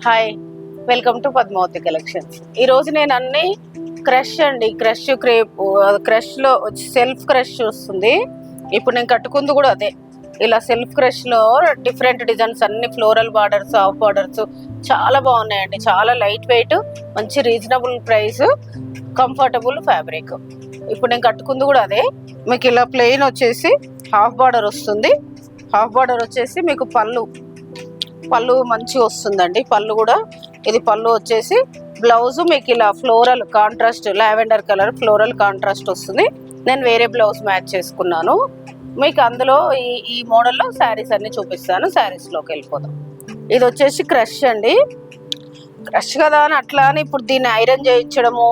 Hi, welcome to Padmavathi collections. ఈరోజు నేను అన్ని క్రష్ అండి, క్రష్ క్రేప్, క్రష్లో సెల్ఫ్ క్రష్ వస్తుంది. ఇప్పుడు నేను కట్టుకుంది కూడా అదే. ఇలా సెల్ఫ్ క్రష్లో డిఫరెంట్ డిజైన్స్, అన్ని ఫ్లోరల్ బార్డర్స్, హాఫ్ బార్డర్స్ చాలా బాగున్నాయండి. చాలా లైట్ వెయిట్, మంచి రీజనబుల్ ప్రైస్, కంఫర్టబుల్ ఫ్యాబ్రిక్. ఇప్పుడు నేను కట్టుకుంది కూడా అదే. మీకు ఇలా ప్లెయిన్ వచ్చేసి హాఫ్ బార్డర్ వస్తుంది. హాఫ్ బార్డర్ వచ్చేసి మీకు పళ్ళు మంచిగా వస్తుందండి. పళ్ళు కూడా ఇది పళ్ళు వచ్చేసి, బ్లౌజ్ మీకు ఇలా floral contrast, lavender colour floral contrast వస్తుంది. నేను వేరే బ్లౌజ్ మ్యాచ్ చేసుకున్నాను. మీకు అందులో ఈ మోడల్లో శారీస్ అన్ని చూపిస్తాను. శారీస్లోకి వెళ్ళిపోదాం. ఇది వచ్చేసి క్రష్ అండి. క్రష్ కదా అని అట్లా అని ఇప్పుడు దీన్ని ఐరన్ చేయించడము,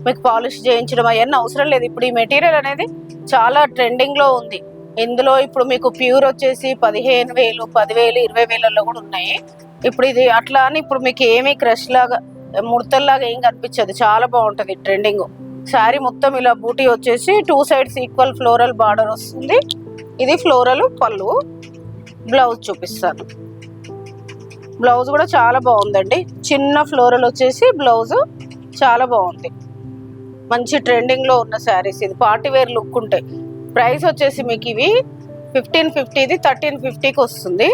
మీకు పాలిష్ చేయించడం అవన్నీ అవసరం లేదు. ఇప్పుడు ఈ మెటీరియల్ అనేది చాలా ట్రెండింగ్లో ఉంది. ఇందులో ఇప్పుడు మీకు ప్యూర్ వచ్చేసి 15,000, 10,000, 20,000లో కూడా ఉన్నాయి. ఇప్పుడు ఇది అట్లా అని ఇప్పుడు మీకు ఏమీ క్రష్ లాగా, ముడతల్లాగా ఏం కనిపించదు. చాలా బాగుంటుంది ట్రెండింగ్. శారీ మొత్తం ఇలా బూటీ వచ్చేసి 2 సైడ్స్ ఈక్వల్ ఫ్లోరల్ బార్డర్ వస్తుంది. ఇది ఫ్లోరల్ పళ్ళు. బ్లౌజ్ చూపిస్తాను. బ్లౌజ్ కూడా చాలా బాగుందండి. చిన్న ఫ్లోరల్ వచ్చేసి బ్లౌజ్ చాలా బాగుంది. మంచి ట్రెండింగ్లో ఉన్న శారీస్. ఇది పార్టీ వేర్ లుక్ ఉంటాయి. ప్రైస్ వచ్చేసి మీకు ఇవి 1550, ఇది 1350కి వస్తుంది.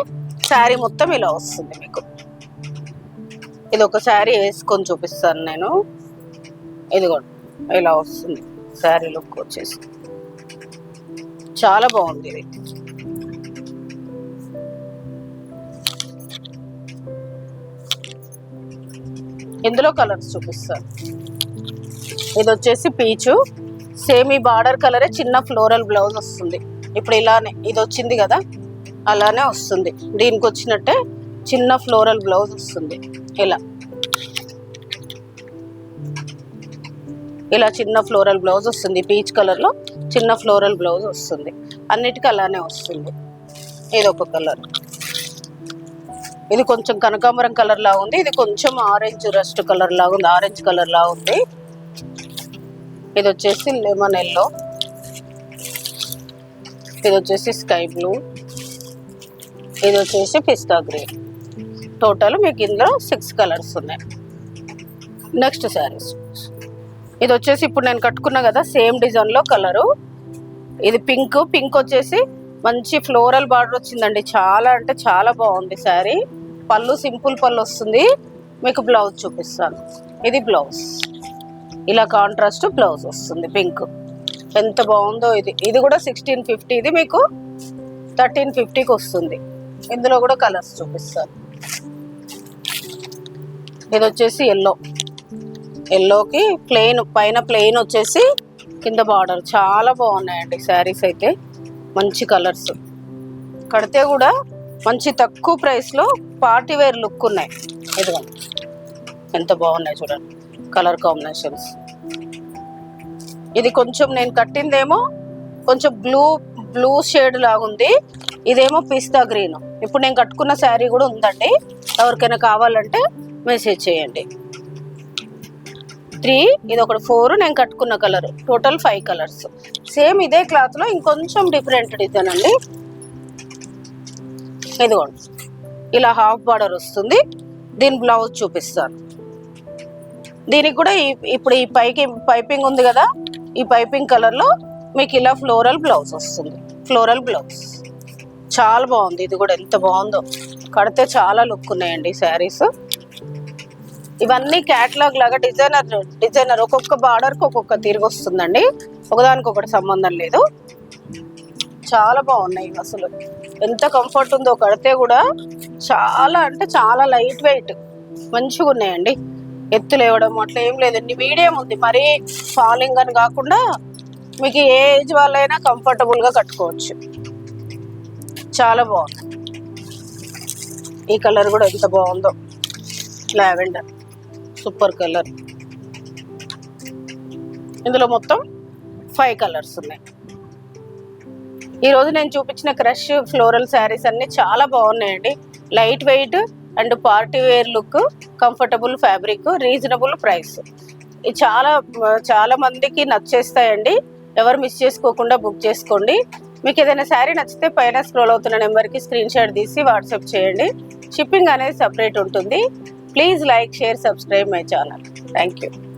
శారీ మొత్తం ఇలా వస్తుంది మీకు. ఇది ఒక శారీ వేసుకొని చూపిస్తాను నేను. ఇదిగోండి ఇలా వస్తుంది శారీ లుక్ వచ్చేసి. చాలా బాగుంది ఇది. ఇందులో కలర్స్ చూపిస్తాను. ఇది వచ్చేసి పీచు. సేమ్ ఈ బార్డర్ కలరే, చిన్న ఫ్లోరల్ బ్లౌజ్ వస్తుంది. ఇప్పుడు ఇలానే ఇది వచ్చింది కదా, అలానే వస్తుంది. దీనికి వచ్చినట్టే చిన్న ఫ్లోరల్ బ్లౌజ్ వస్తుంది. ఇలా చిన్న ఫ్లోరల్ బ్లౌజ్ వస్తుంది. పీచ్ కలర్లో చిన్న ఫ్లోరల్ బ్లౌజ్ వస్తుంది. అన్నిటికీ అలానే వస్తుంది. ఇది ఒక కలర్. ఇది కొంచెం కనకాంబరం కలర్ లాగా ఉంది. ఇది కొంచెం ఆరెంజ్ రస్ట్ కలర్ లాగా ఉంది. ఆరెంజ్ కలర్ లాగా ఉంది. ఇది వచ్చేసి లెమన్ ఎల్లో. ఇది వచ్చేసి స్కై బ్లూ. ఇది వచ్చేసి పిస్తా గ్రీన్. టోటల్ మీకు ఇందులో 6 కలర్స్ ఉన్నాయి. నెక్స్ట్ శారీస్. ఇది వచ్చేసి ఇప్పుడు నేను కట్టుకున్నా కదా, సేమ్ డిజైన్లో కలరు. ఇది పింక్. పింక్ వచ్చేసి మంచి ఫ్లోరల్ బార్డర్ వచ్చిందండి. చాలా అంటే చాలా బాగుంది శారీ. పళ్ళు సింపుల్ పళ్ళు వస్తుంది. మీకు బ్లౌజ్ చూపిస్తాను. ఇది బ్లౌజ్. ఇలా కాంట్రాస్ట్ బ్లౌజ్ వస్తుంది. పింక్ ఎంత బాగుందో ఇది. ఇది కూడా 1650, ఇది మీకు 1350కి వస్తుంది. ఇందులో కూడా కలర్స్ చూపిస్తాను. ఇది వచ్చేసి ఎల్లో. ఎల్లోకి ప్లెయిన్, పైన ప్లెయిన్ వచ్చేసి కింద బార్డర్. చాలా బాగున్నాయండి శారీస్ అయితే. మంచి కలర్స్. కడితే కూడా మంచి తక్కువ ప్రైస్లో పార్టీ వేర్ లుక్ ఉన్నాయి. ఇదిగోండి ఎంత బాగున్నాయి చూడండి కలర్ కాంబినేషన్స్. ఇది కొంచెం నేను కట్టిందేమో కొంచెం బ్లూ షేడ్ లాగుంది. ఇదేమో పిస్తా గ్రీన్. ఇప్పుడు నేను కట్టుకున్న శారీ కూడా ఉందండి. ఎవరికైనా కావాలంటే మెసేజ్ చేయండి. 3, ఇది ఒకటి 4 నేను కట్టుకున్న కలర్. Total 5 colours. సేమ్ ఇదే క్లాత్లో ఇంకొంచెం డిఫరెంట్ డిజైన్ అండి. ఇదిగోండి ఇలా హాఫ్ బార్డర్ వస్తుంది. దీని బ్లౌజ్ చూపిస్తాను. దీనికి కూడా ఇప్పుడు ఈ పైపింగ్ ఉంది కదా, ఈ పైపింగ్ కలర్లో మీకు ఇలా ఫ్లోరల్ బ్లౌజ్ వస్తుంది. ఫ్లోరల్ బ్లౌజ్ చాలా బాగుంది. ఇది కూడా ఎంత బాగుందో. కడితే చాలా లుక్ ఉన్నాయండి శారీస్. ఇవన్నీ క్యాటలాగ్ లాగా డిజైనర్ ఒక్కొక్క బార్డర్కి ఒక్కొక్క తిరిగి వస్తుందండి. ఒకదానికొకటి సంబంధం లేదు. చాలా బాగున్నాయి అసలు. ఎంత కంఫర్ట్ ఉందో. కడితే కూడా చాలా అంటే చాలా లైట్ వెయిట్, మంచిగా ఉన్నాయండి. ఎత్తు లేవడం అట్లా ఏం లేదండి. మీడియం ఉంది. మరీ ఫాలింగ్ అని కాకుండా మీకు ఏ ఏజ్ వాళ్ళైనా కంఫర్టబుల్గా కట్టుకోవచ్చు. చాలా బాగుంది. ఈ కలర్ కూడా ఎంత బాగుందో. Lavender super colour. ఇందులో మొత్తం 5 కలర్స్ ఉన్నాయి. ఈరోజు నేను చూపించిన క్రష్ ఫ్లోరల్ శారీస్ అన్నీ చాలా బాగున్నాయండి. Light weight and party wear look, comfortable fabric, reasonable price. ఇది చాలా మందికి నచ్చేస్తాయండి. ఎవరు మిస్ చేసుకోకుండా బుక్ చేసుకోండి. మీకు ఏదైనా శారీ నచ్చితే పైన స్క్రోల్ అవుతున్న నెంబర్కి స్క్రీన్ షాట్ తీసి వాట్సాప్ చేయండి. షిప్పింగ్ అనేది సపరేట్ ఉంటుంది. Please like share subscribe my channel. Thank you.